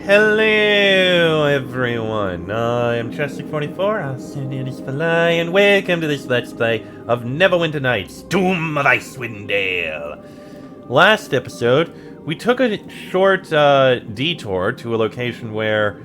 Hello everyone, I'm Chester44, I'll send you this fly, and welcome to this Let's Play of Neverwinter Nights, Tomb of Icewind Dale. Last episode, we took a short detour to a location where,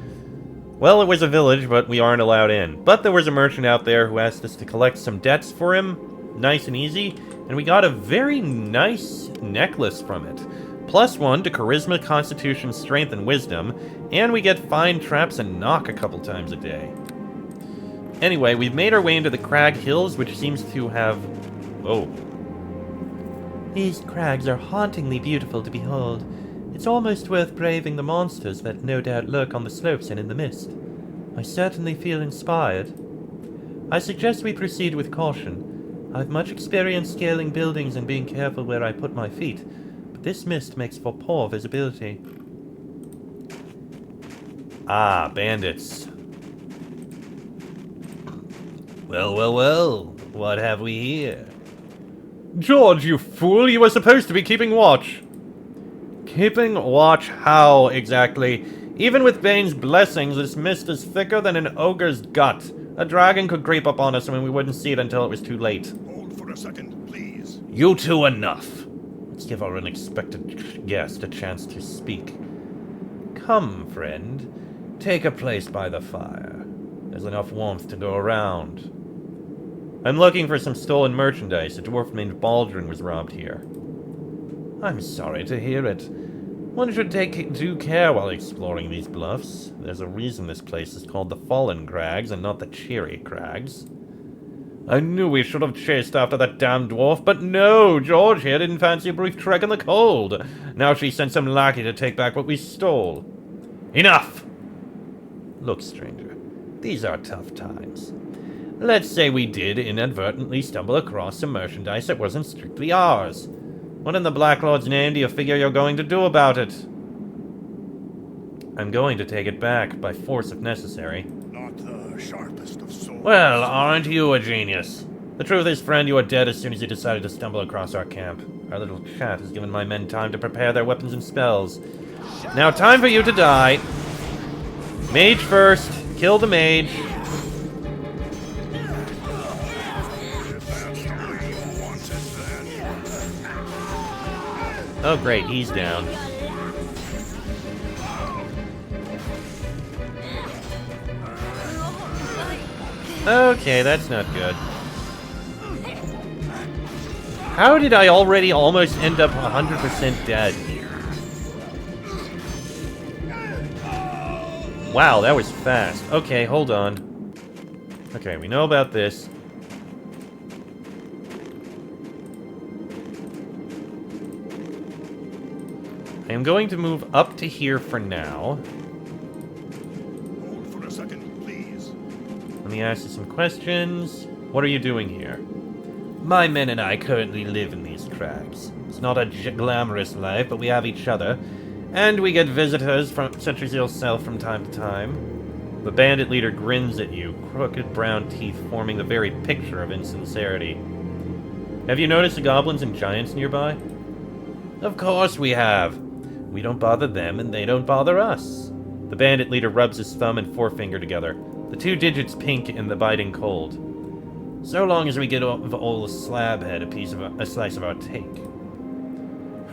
well, it was a village, but we aren't allowed in. But there was a merchant out there who asked us to collect some debts for him, nice and easy, and we got a very nice necklace from it. +1 to Charisma, Constitution, Strength, and Wisdom, and we get Find Traps and Knock a couple times a day. Anyway, we've made our way into the Crag Hills, which seems to have... Oh. These crags are hauntingly beautiful to behold. It's almost worth braving the monsters that no doubt lurk on the slopes and in the mist. I certainly feel inspired. I suggest we proceed with caution. I've much experience scaling buildings and being careful where I put my feet. This mist makes for poor visibility. Ah, bandits. Well, what have we here? George, you fool, you were supposed to be keeping watch. Keeping watch how, exactly? Even with Bane's blessings, this mist is thicker than an ogre's gut. A dragon could creep up on us and we wouldn't see it until it was too late. Hold for a second, please. You two enough. Let's give our unexpected guest a chance to speak. Come, friend. Take a place by the fire. There's enough warmth to go around. I'm looking for some stolen merchandise. A dwarf named Baldrin was robbed here. I'm sorry to hear it. One should take due care while exploring these bluffs. There's a reason this place is called the Fallen Crags and not the Cheery Crags. I knew we should have chased after that damn dwarf, but no, George here didn't fancy a brief trek in the cold. Now she sent some lackey to take back what we stole. Enough! Look, stranger, these are tough times. Let's say we did inadvertently stumble across some merchandise that wasn't strictly ours. What in the Black Lord's name do you figure you're going to do about it? I'm going to take it back, by force if necessary. Not the sharpest of swords. Well, aren't you a genius? The truth is, friend, you were dead as soon as you decided to stumble across our camp. Our little chat has given my men time to prepare their weapons and spells. Now, time for you to die. Mage first. Kill the mage. Oh, great, he's down. Okay, that's not good. How did I already almost end up 100% dead? Wow, that was fast. Okay, hold on. Okay, we know about this. I am going to move up to here for now. Hold for a second, please. Let me ask you some questions. What are you doing here? My men and I currently live in these crags. It's not a glamorous life, but we have each other. And we get visitors such as yourself from time to time. The bandit leader grins at you, crooked brown teeth forming the very picture of insincerity. Have you noticed the goblins and giants nearby? Of course we have. We don't bother them, and they don't bother us. The bandit leader rubs his thumb and forefinger together, the two digits pink in the biting cold. So long as we get of old Slabhead a slice of our cake.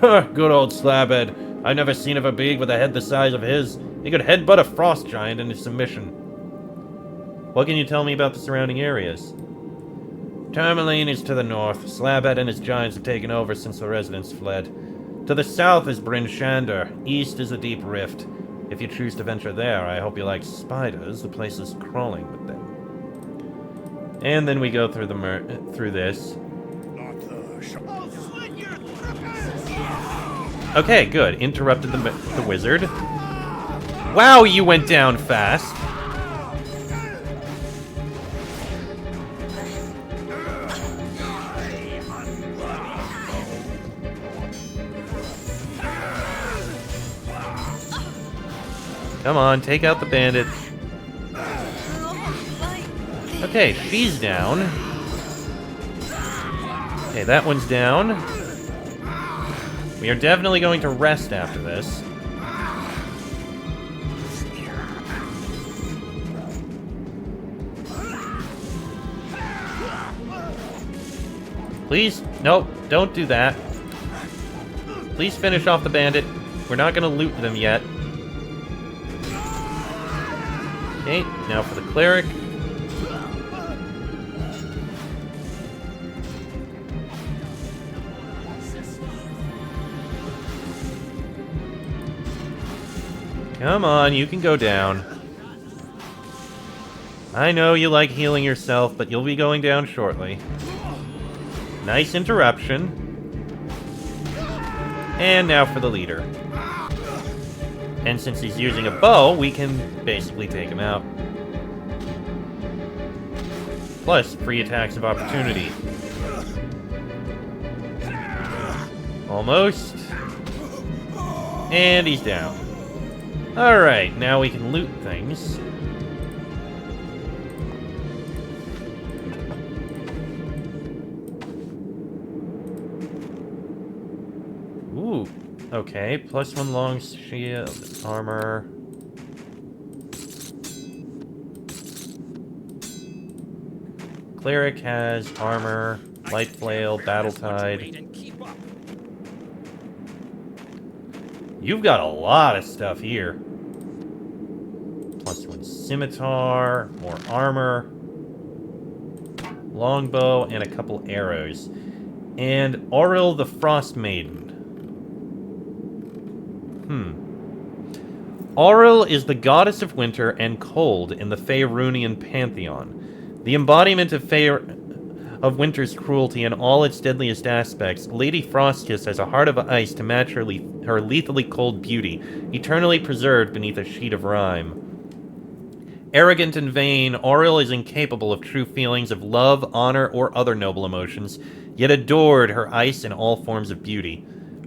Huh, good old Slabhead. I've never seen of a being with a head the size of his. He could headbutt a frost giant into submission. What can you tell me about the surrounding areas? Tourmaline is to the north. Slabhead and his giants have taken over since the residents fled. To the south is Bryn Shander. East is the Deep Rift. If you choose to venture there, I hope you like spiders. The place is crawling with them. And then we go through through this. Not the sharpest. Okay, good. Interrupted the wizard. Wow, you went down fast. Come on, take out the bandit. Okay, she's down. Okay, that one's down. We are definitely going to rest after this. Please, no, don't do that. Please finish off the bandit. We're not gonna loot them yet. Okay, now for the cleric. Come on, you can go down. I know you like healing yourself, but you'll be going down shortly. Nice interruption. And now for the leader. And since he's using a bow, we can basically take him out. Plus, free attacks of opportunity. Almost. And he's down. Alright, now we can loot things. Ooh, okay. +1 long shield, armor. Cleric has armor, light flail, battle tide. You've got a lot of stuff here. +1 scimitar, more armor, longbow, and a couple arrows. And Auril the Frost Maiden. Auril is the goddess of winter and cold in the Faerunian pantheon. The embodiment of winter's cruelty in all its deadliest aspects, Lady Frostkiss has a heart of ice to match her lethally cold beauty, eternally preserved beneath a sheet of rime. Arrogant and vain, Auril is incapable of true feelings of love, honor, or other noble emotions, yet adored her ice in all forms of beauty.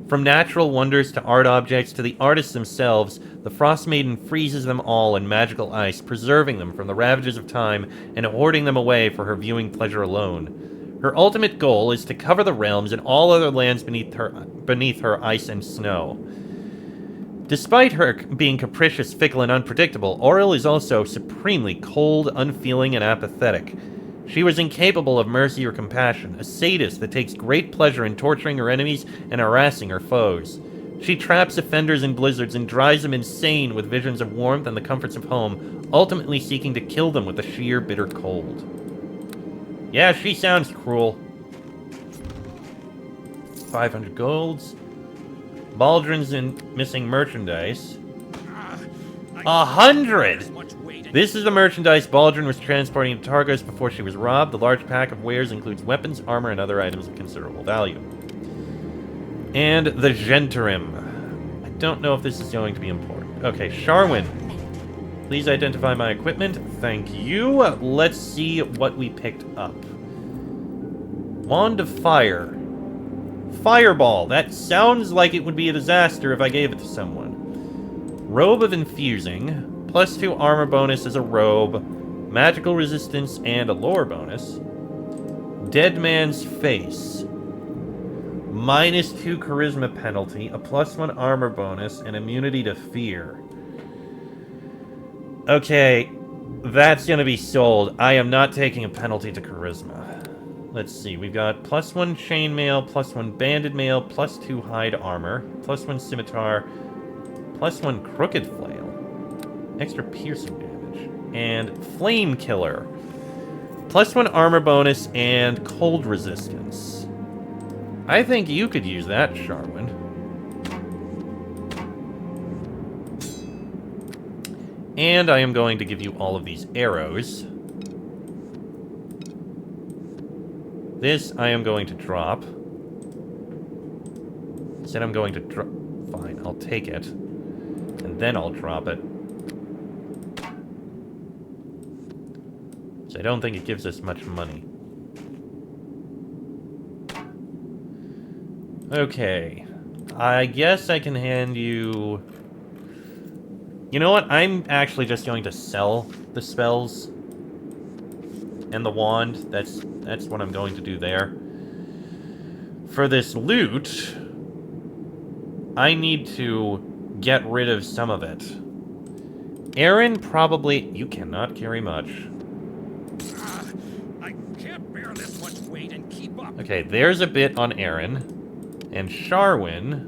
From natural wonders to art objects to the artists themselves, the Frost Maiden freezes them all in magical ice, preserving them from the ravages of time and hoarding them away for her viewing pleasure alone. Her ultimate goal is to cover the realms and all other lands beneath her ice and snow. Despite her being capricious, fickle, and unpredictable, Auril is also supremely cold, unfeeling, and apathetic. She was incapable of mercy or compassion, a sadist that takes great pleasure in torturing her enemies and harassing her foes. She traps offenders in blizzards and drives them insane with visions of warmth and the comforts of home, ultimately seeking to kill them with the sheer bitter cold. Yeah, she sounds cruel. 500 golds. Baldrin's and missing merchandise. 100! This is the merchandise Baldrin was transporting to Targos before she was robbed. The large pack of wares includes weapons, armor, and other items of considerable value. And the Gentarim. I don't know if this is going to be important. Okay, Sharwin. Please identify my equipment. Thank you. Let's see what we picked up. Wand of Fire. Fireball. That sounds like it would be a disaster if I gave it to someone. Robe of Infusing. +2 armor bonus as a robe. Magical resistance and a lore bonus. Dead Man's Face. -2 charisma penalty, a +1 armor bonus, and immunity to fear. Okay, that's gonna be sold. I am not taking a penalty to charisma. Let's see, we've got +1 chainmail, +1 banded mail, +2 hide armor, +1 scimitar, +1 crooked flail, extra piercing damage, and flame killer, +1 armor bonus, and cold resistance. I think you could use that, Sharwin. And I am going to give you all of these arrows. This I am going to drop. Said I'm going to drop. Fine, I'll take it. And then I'll drop it. So I don't think it gives us much money. Okay. I guess I can hand you... You know what? I'm actually just going to sell the spells. And the wand. That's what I'm going to do there. For this loot, I need to get rid of some of it. Aaron probably... You cannot carry much. I can't bear this much weight and keep up. Okay, there's a bit on Aaron. And Sharwin.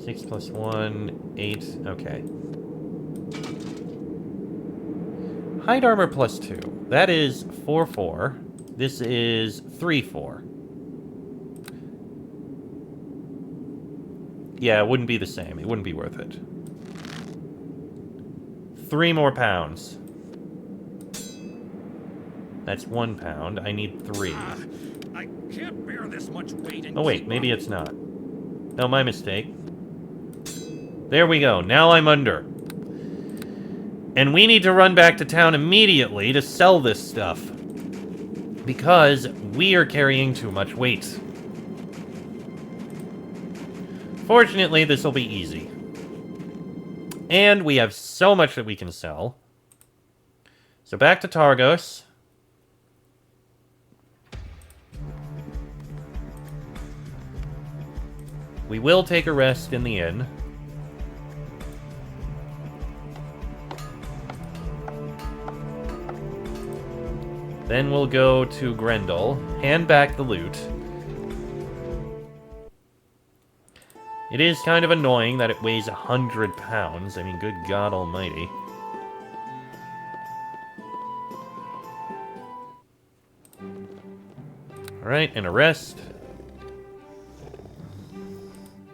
6 plus 1, 8. Okay. Hide armor plus 2. That is 4, 4. This is 3, 4. Yeah, it wouldn't be the same. It wouldn't be worth it. 3 more pounds. That's 1 pound. I need 3. I can't bear this much weight and Oh wait, keep maybe up. it's not. No, my mistake. There we go. Now I'm under. And we need to run back to town immediately to sell this stuff. Because we are carrying too much weight. Fortunately, this will be easy. And we have so much that we can sell. So back to Targos. We will take a rest in the inn. Then we'll go to Grendel, hand back the loot. It is kind of annoying that it weighs 100 pounds. I mean, good God almighty. Alright, and a rest.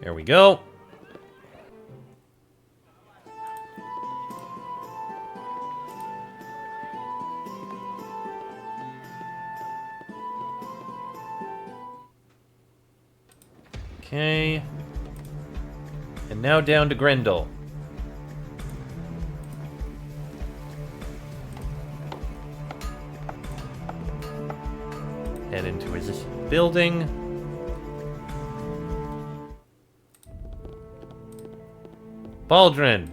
There we go. Okay. And now down to Grendel. Head into his building. Baldrin,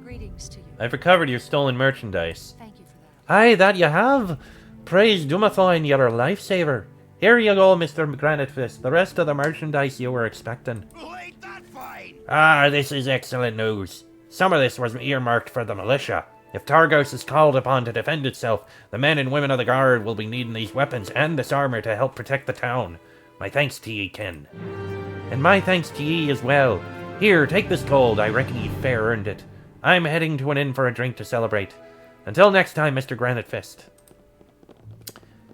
Greetings to you. I've recovered your stolen merchandise. Thank you for that. Aye, that you have. Praise Dumathoin, you're a lifesaver. Here you go, Mr. Granite Fist. The rest of the merchandise you were expecting. Well, ain't that fine? Ah, this is excellent news. Some of this was earmarked for the militia. If Targos is called upon to defend itself, the men and women of the guard will be needing these weapons and this armor to help protect the town. My thanks to ye, Ken. And my thanks to ye as well. Here, take this gold. I reckon ye fair earned it. I'm heading to an inn for a drink to celebrate. Until next time, Mr. Granite Fist.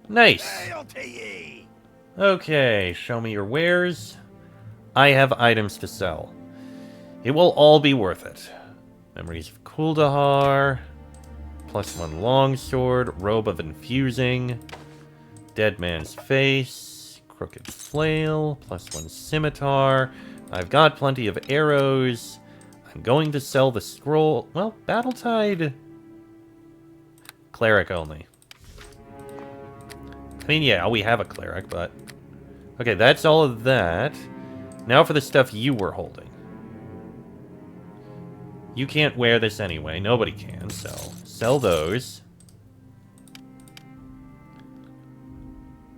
Nice. Hail to ye! Okay, show me your wares. I have items to sell. It will all be worth it. Memories of Kuldahar. +1 longsword. Robe of infusing. Dead man's face. Crooked flail. +1 scimitar. I've got plenty of arrows. I'm going to sell the scroll. Well, Battletide. Cleric only. I mean, yeah, we have a cleric, but... Okay, that's all of that. Now for the stuff you were holding. You can't wear this anyway. Nobody can, so... Sell those.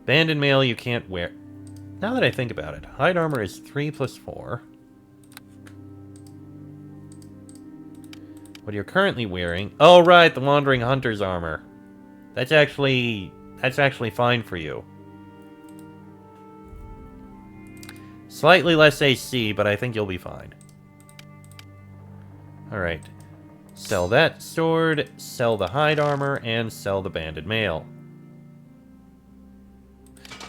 Banded mail you can't wear. Now that I think about it, hide armor is 3 plus 4. What you're currently wearing... Oh, right, the Wandering Hunter's armor. That's actually fine for you. Slightly less AC, but I think you'll be fine. Alright. Sell that sword, sell the hide armor, and sell the banded mail.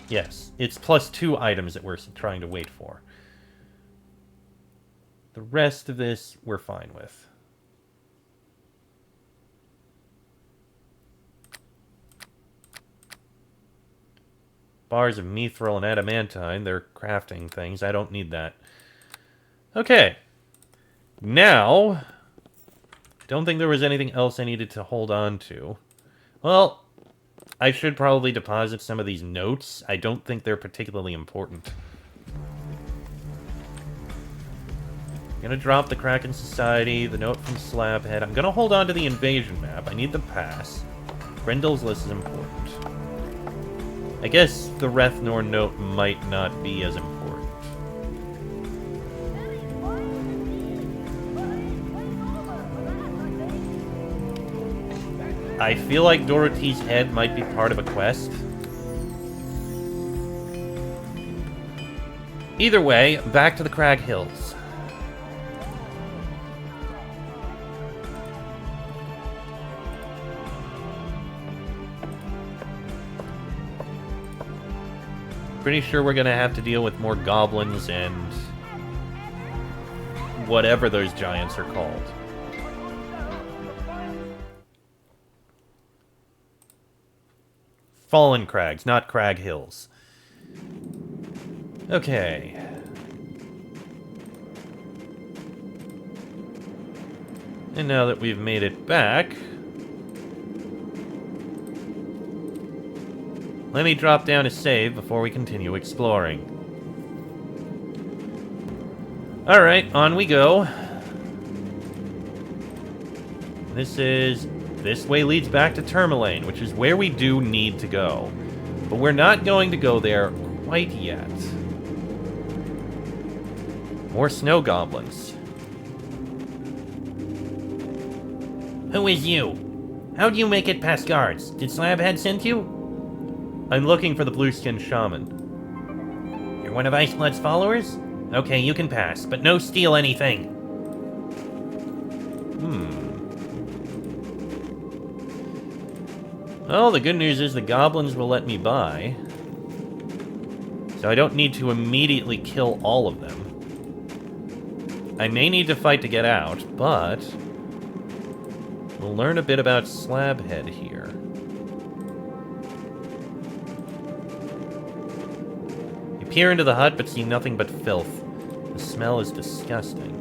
Yes, it's +2 items that we're trying to wait for. The rest of this, we're fine with. Bars of mithril and adamantine, they're crafting things. I don't need that. Okay. Now, don't think there was anything else I needed to hold on to. Well, I should probably deposit some of these notes. I don't think they're particularly important. I'm gonna drop the Kraken Society, the note from Slabhead. I'm gonna hold on to the invasion map. I need the pass. Grendel's list is important. I guess the Rethnor note might not be as important. I feel like Dorothy's head might be part of a quest. Either way, back to the Crag Hills. Pretty sure we're gonna have to deal with more goblins and whatever those giants are called. Fallen Crags, not Crag Hills. Okay. And now that we've made it back, let me drop down a save before we continue exploring. Alright, on we go. This way leads back to Tourmaline, which is where we do need to go. But we're not going to go there quite yet. More snow goblins. Who is you? How'd you make it past guards? Did Slabhead send you? I'm looking for the blue-skinned shaman. You're one of Iceblood's followers? Okay, you can pass, but no steal anything. Well, the good news is the goblins will let me by. So I don't need to immediately kill all of them. I may need to fight to get out, but we'll learn a bit about Slabhead here. You peer into the hut but see nothing but filth. The smell is disgusting.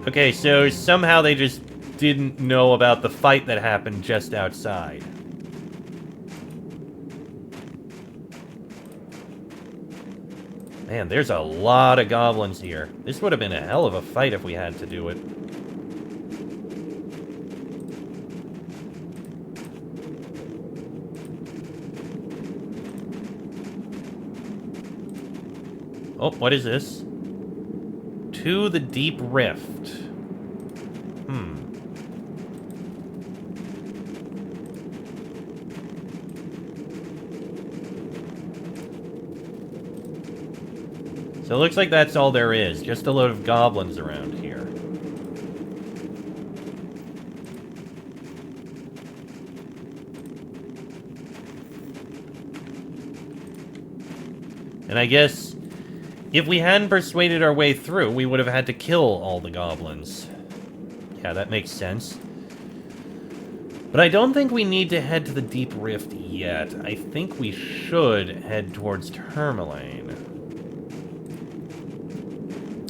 Okay, so somehow they just didn't know about the fight that happened just outside. Man, there's a lot of goblins here. This would have been a hell of a fight if we had to do it. Oh, what is this? To the Deep Rift. So it looks like that's all there is. Just a load of goblins around here. And I guess if we hadn't persuaded our way through, we would have had to kill all the goblins. Yeah, that makes sense. But I don't think we need to head to the Deep Rift yet. I think we should head towards Tourmaline.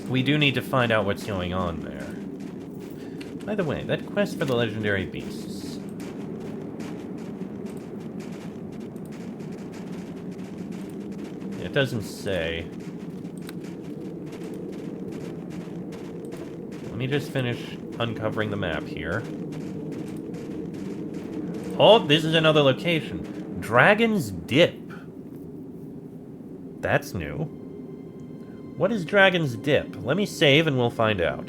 We do need to find out what's going on there. By the way, that quest for the legendary beasts. It doesn't say. Let me just finish uncovering the map here. Oh, this is another location. Dragon's Dip. That's new. What is Dragon's Dip? Let me save and we'll find out.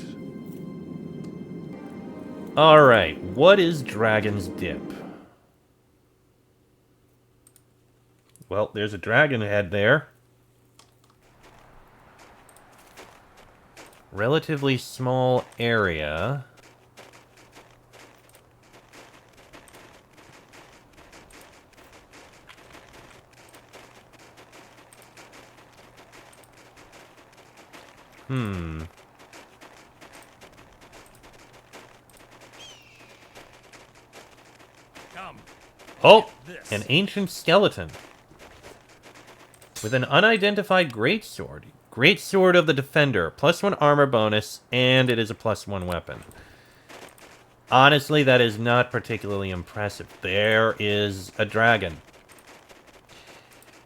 Alright, what is Dragon's Dip? Well, there's a dragon head there. Relatively small area. Come. Oh! This. An ancient skeleton. With an unidentified greatsword. Greatsword of the Defender. +1 armor bonus, and it is a +1 weapon. Honestly, that is not particularly impressive. There is a dragon.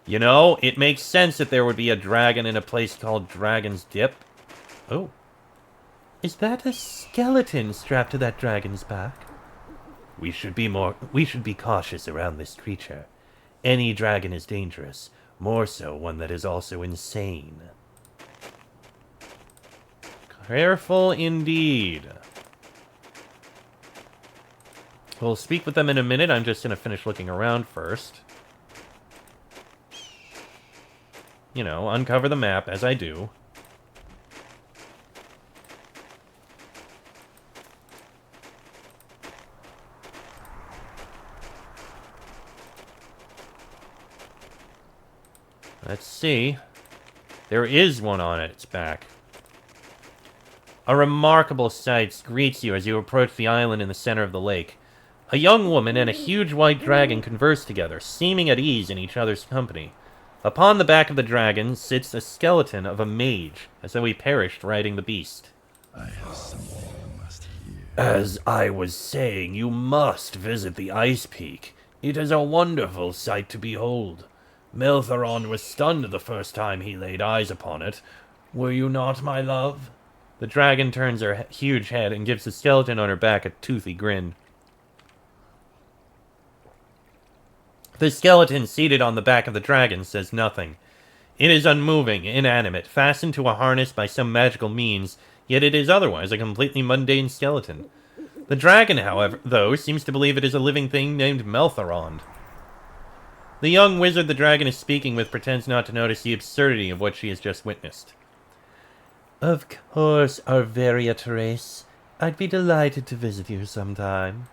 You know, it makes sense that there would be a dragon in a place called Dragon's Dip. Oh. Is that a skeleton strapped to that dragon's back? We should be cautious around this creature. Any dragon is dangerous, more so one that is also insane. Careful indeed. We'll speak with them in a minute. I'm just going to finish looking around first. You know, uncover the map as I do. Let's see. There is one on its back. A remarkable sight greets you as you approach the island in the center of the lake. A young woman and a huge white dragon converse together, seeming at ease in each other's company. Upon the back of the dragon sits a skeleton of a mage, as though he perished riding the beast. I have something you must hear. As I was saying, you must visit the Ice Peak. It is a wonderful sight to behold. Meltheron was stunned the first time he laid eyes upon it. Were you not, my love? The dragon turns her huge head and gives the skeleton on her back a toothy grin. The skeleton seated on the back of the dragon says nothing. It is unmoving, inanimate, fastened to a harness by some magical means, yet it is otherwise a completely mundane skeleton. The dragon, however, though, seems to believe it is a living thing named Meltheron. The young wizard the dragon is speaking with pretends not to notice the absurdity of what she has just witnessed. Of course, Arveria Therese. I'd be delighted to visit you sometime.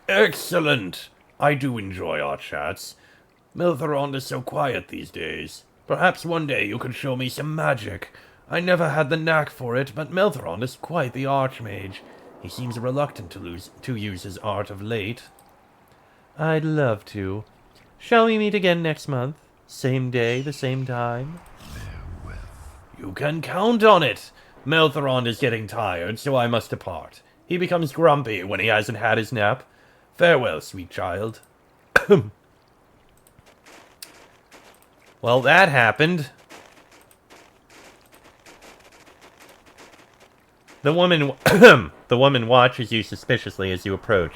Excellent! I do enjoy our chats. Meltheron is so quiet these days. Perhaps one day you could show me some magic. I never had the knack for it, but Meltheron is quite the archmage. He seems reluctant to use his art of late. I'd love to. Shall we meet again next month? Same day, the same time? You can count on it. Meltheron is getting tired, so I must depart. He becomes grumpy when he hasn't had his nap. Farewell, sweet child. Well, that happened. The woman watches you suspiciously as you approach.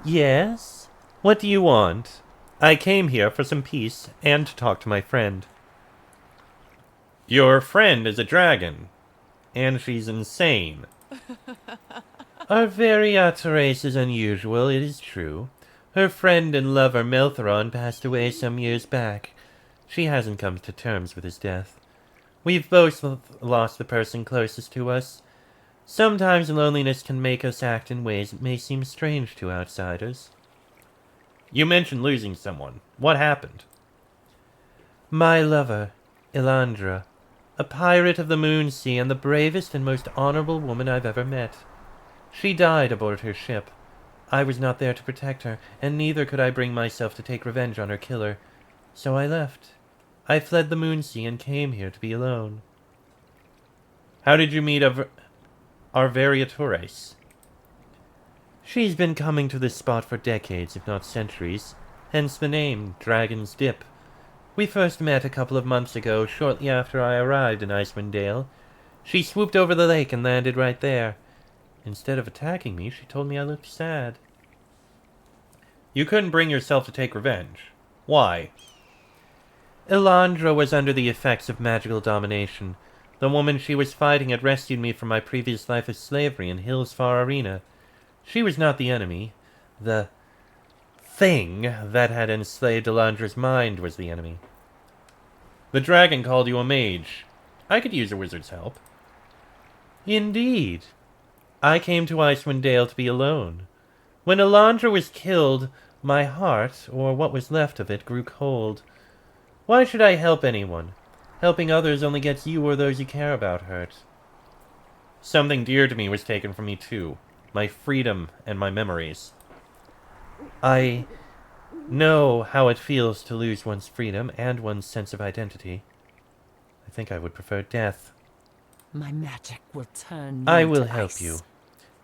Yes? What do you want? I came here for some peace and to talk to my friend. Your friend is a dragon, and she's insane. Arveria Therese is unusual, it is true. Her friend and lover Meltheron passed away some years back. She hasn't come to terms with his death. We've both lost the person closest to us. Sometimes loneliness can make us act in ways that may seem strange to outsiders. You mentioned losing someone. What happened? My lover, Elandra, a pirate of the Moon Sea and the bravest and most honorable woman I've ever met. She died aboard her ship. I was not there to protect her, and neither could I bring myself to take revenge on her killer. So I left. I fled the Moon Sea and came here to be alone. How did you meet Arveria Therese? She's been coming to this spot for decades, if not centuries, hence the name, Dragon's Dip. We first met a couple of months ago, shortly after I arrived in Icewind. She swooped over the lake and landed right there. Instead of attacking me, she told me I looked sad. You couldn't bring yourself to take revenge. Why? Elandra was under the effects of magical domination. The woman she was fighting had rescued me from my previous life of slavery in Hillsfar Arena. She was not the enemy. The thing that had enslaved Elandra's mind was the enemy. The dragon called you a mage. I could use a wizard's help. Indeed. I came to Icewind Dale to be alone. When Elandra was killed, my heart, or what was left of it, grew cold. Why should I help anyone? Helping others only gets you or those you care about hurt. Something dear to me was taken from me too. My freedom and my memories. I know how it feels to lose one's freedom and one's sense of identity. I think I would prefer death. My magic will turn. I will help you,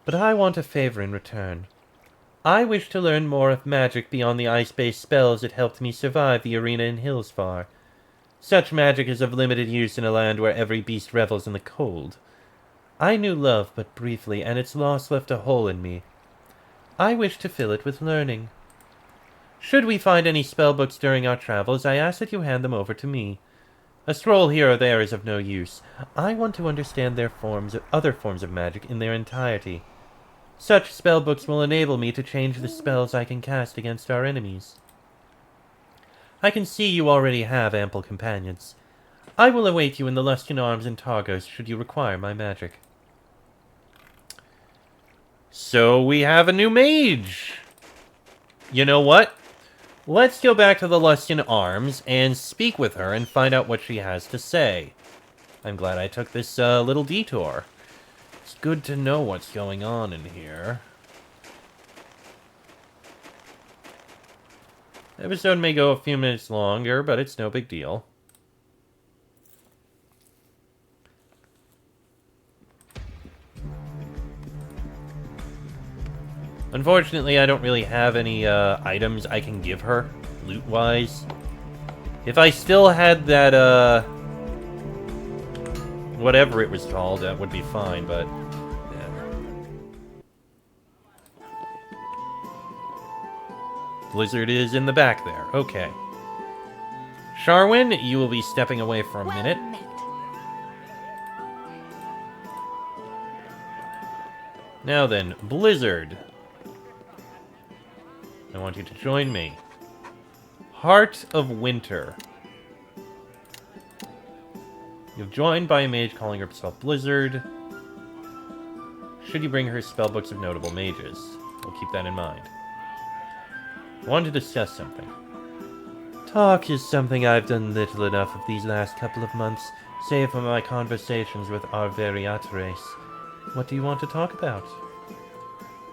but I want a favor in return. I wish to learn more of magic beyond the ice-based spells that helped me survive the arena in Hillsfar. Such magic is of limited use in a land where every beast revels in the cold. I knew love but briefly, and its loss left a hole in me. I wish to fill it with learning. Should we find any spellbooks during our travels, I ask that you hand them over to me. A scroll here or there is of no use. I want to understand their other forms of magic in their entirety. Such spellbooks will enable me to change the spells I can cast against our enemies. I can see you already have ample companions. I will await you in the Luskan Arms in Targos should you require my magic. So we have a new mage! You know what? Let's go back to the Luskan Arms and speak with her and find out what she has to say. I'm glad I took this little detour. It's good to know what's going on in here. The episode may go a few minutes longer, but it's no big deal. Unfortunately, I don't really have any items I can give her, loot-wise. If I still had that, whatever it was called, that would be fine, but... yeah. Blizzard is in the back there. Okay. Sharwin, you will be stepping away for a minute. Now then, Blizzard. I want you to join me. Heart of Winter. You've joined by a mage calling herself Blizzard. Should you bring her spellbooks of notable mages? We'll keep that in mind. I want to discuss something. Talk is something I've done little enough of these last couple of months, save for my conversations with our Variatres. What do you want to talk about?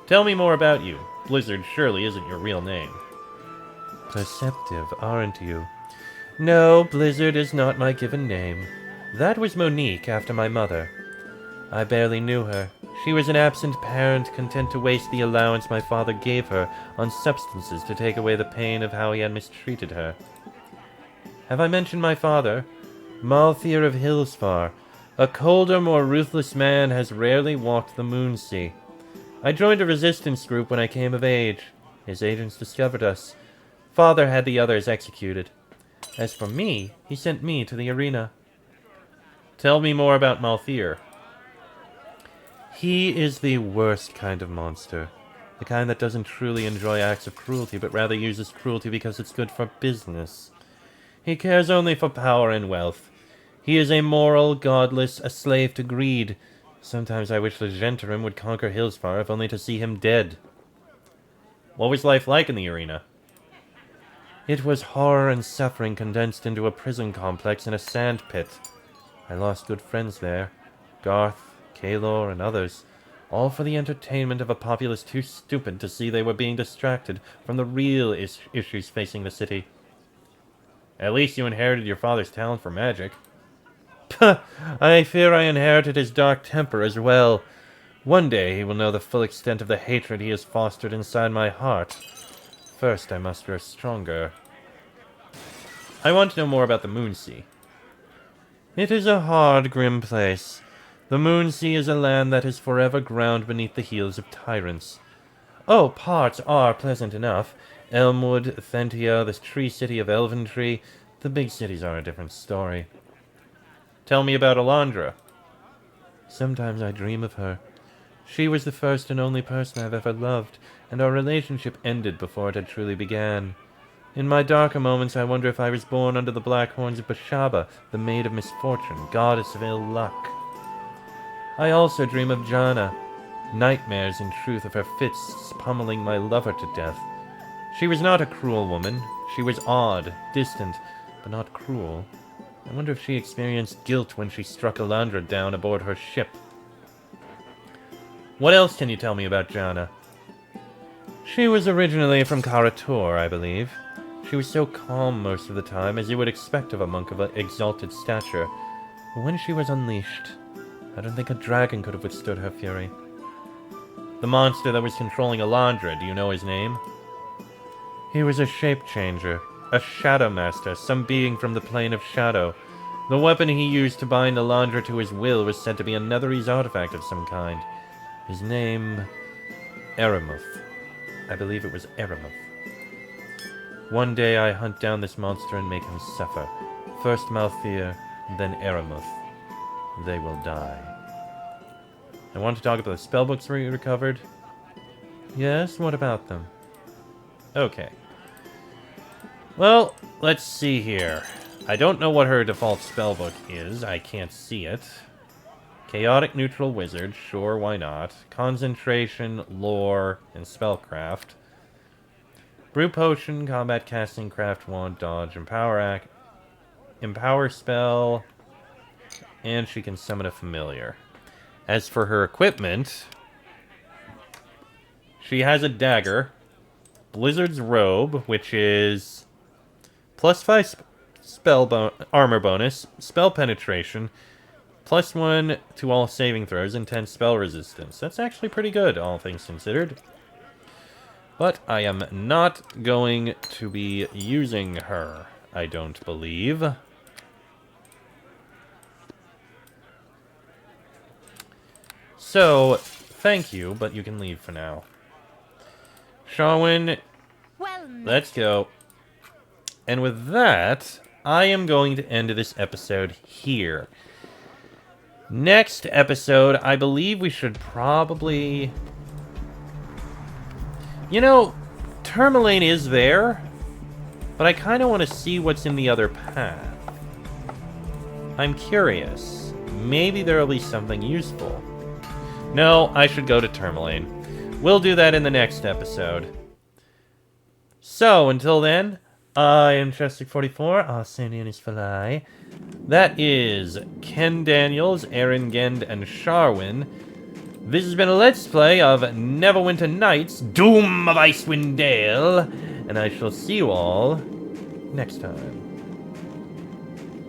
Tell me more about you. Blizzard surely isn't your real name. Perceptive, aren't you? No, Blizzard is not my given name. That was Monique, after my mother. I barely knew her. She was an absent parent, content to waste the allowance my father gave her on substances to take away the pain of how he had mistreated her. Have I mentioned my father? Malthier of Hillsfar. A colder, more ruthless man has rarely walked the Moonsea. I joined a resistance group when I came of age. His agents discovered us. Father had the others executed. As for me, he sent me to the arena. Tell me more about Malthier. He is the worst kind of monster. The kind that doesn't truly enjoy acts of cruelty, but rather uses cruelty because it's good for business. He cares only for power and wealth. He is amoral, godless, a slave to greed. Sometimes I wish the Gentarim would conquer Hillsfar, if only to see him dead. What was life like in the arena? It was horror and suffering condensed into a prison complex in a sand pit. I lost good friends there. Garth, Kalor, and others. All for the entertainment of a populace too stupid to see they were being distracted from the real issues facing the city. At least you inherited your father's talent for magic. Puh! I fear I inherited his dark temper as well. One day he will know the full extent of the hatred he has fostered inside my heart. First, I must grow stronger. I want to know more about the Moonsea. It is a hard, grim place. The Moonsea is a land that is forever ground beneath the heels of tyrants. Oh, parts are pleasant enough. Elmwood, Thentia, the tree city of Elventree. The big cities are a different story. Tell me about Alondra. Sometimes I dream of her. She was the first and only person I've ever loved, and our relationship ended before it had truly began. In my darker moments I wonder if I was born under the black horns of Bashaba, the maid of misfortune, goddess of ill luck. I also dream of Jana. Nightmares, in truth, of her fists pummeling my lover to death. She was not a cruel woman. She was odd, distant, but not cruel. I wonder if she experienced guilt when she struck Alondra down aboard her ship. What else can you tell me about Jana? She was originally from Karator, I believe. She was so calm most of the time, as you would expect of a monk of exalted stature. But when she was unleashed, I don't think a dragon could have withstood her fury. The monster that was controlling Alondra, do you know his name? He was a shape-changer, a shadow master, some being from the plane of shadow. The weapon he used to bind Alondra to his will was said to be a Netherese artifact of some kind. His name... Eramuth. I believe it was Eramuth. One day I hunt down this monster and make him suffer. First Malthir, then Aramuth. They will die. I want to talk about the spellbooks we recovered. Yes, what about them? Okay. Well, let's see here. I don't know what her default spellbook is. I can't see it. Chaotic Neutral Wizard. Sure, why not? Concentration, Lore, and Spellcraft. Brew Potion, Combat Casting, Craft Wand, Dodge, Empower Spell, and she can summon a Familiar. As for her equipment, she has a dagger, Blizzard's Robe, which is +5 armor bonus, spell penetration, +1 to all saving throws, and 10 spell resistance. That's actually pretty good, all things considered. But I am not going to be using her, I don't believe. So, thank you, but you can leave for now. Sharwin, Well, let's go. And with that, I am going to end this episode here. Next episode, I believe we should probably... You know, Tourmaline is there, but I kind of want to see what's in the other path. I'm curious. Maybe there will be something useful. No, I should go to Tourmaline. We'll do that in the next episode. So, until then, I am Chestic44, Arsenianus Falai. That is Ken Daniels, Aaron Gend, and Sharwin. This has been a Let's Play of Neverwinter Nights, Doom of Icewind Dale, and I shall see you all next time.